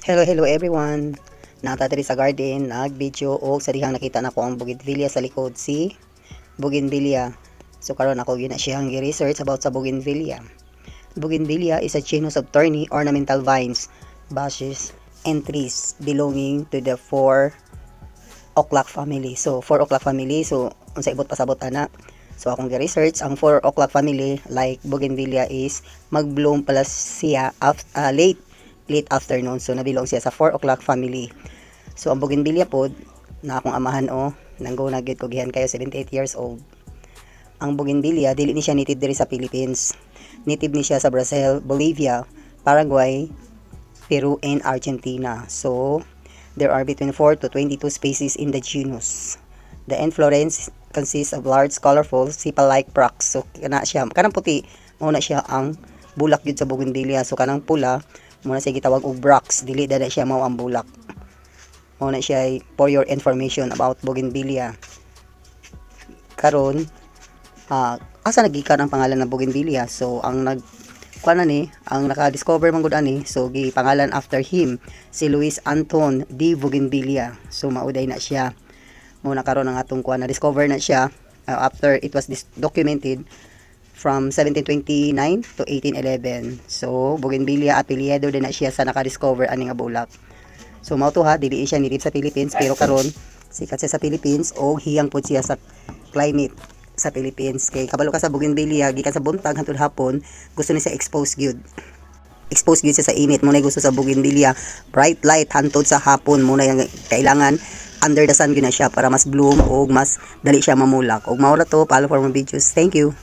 Hello everyone. Nata diri sa garden, nag-video og sa dihang nakita nako ang bougainvillea sa likod, si bougainvillea. So karon ako gina siyang gi-research about sa bougainvillea. Bougainvillea is a genus of thorny ornamental vines, bushes, and trees belonging to the four o'clock family. So four o'clock family, so unsa ibot pasabot ana. So akong gi-research ang four o'clock family like bougainvillea is mag-bloom pala siya late afternoon. So nabilong siya sa 4 o'clock family. So ang bougainvillea pod na akong amahan nanggo na gyud ko gihan kayo 78 years old. Ang bougainvillea dili ni siya native diri sa Philippines. Native ni siya sa Brazil, Bolivia, Paraguay, Peru and Argentina. So there are between 4 to 22 species in the genus. The inflorescence consists of large colorful sepal-like bracts. So kanang puti mo na siya ang bulak gyud sa bougainvillea. So kanang pula muna siya gitawag og bracts, dili dada siya mao ang bulak. Muna siya for your information about bougainvillea. Karon asa nagikan ang pangalan ng bougainvillea? So ang ang naka-discover man gud ani, so gipangalan after him, si Luis Anton de Bougainvillea. So mauday na siya. Muna karon ang atong na discover na siya after it was documented from 1729 to 1811. So bougainvillea apelyido din na siya sa naka-discover ani nga bulak. So mao to ha, dili siya native sa Philippines, pero karon sikat siya sa Philippines o hiyang pud siya sa climate sa Philippines. Kay kabalo ka sa bougainvillea gikan sa buntag hangtod hapon, gusto ni siya expose gyud siya sa init. Muna gusto sa bougainvillea bright light hantod sa hapon. Muna yung kailangan under the sun gyud na siya para mas bloom o mas dali siya mamulak. Og mao ra to, follow for more videos. Thank you.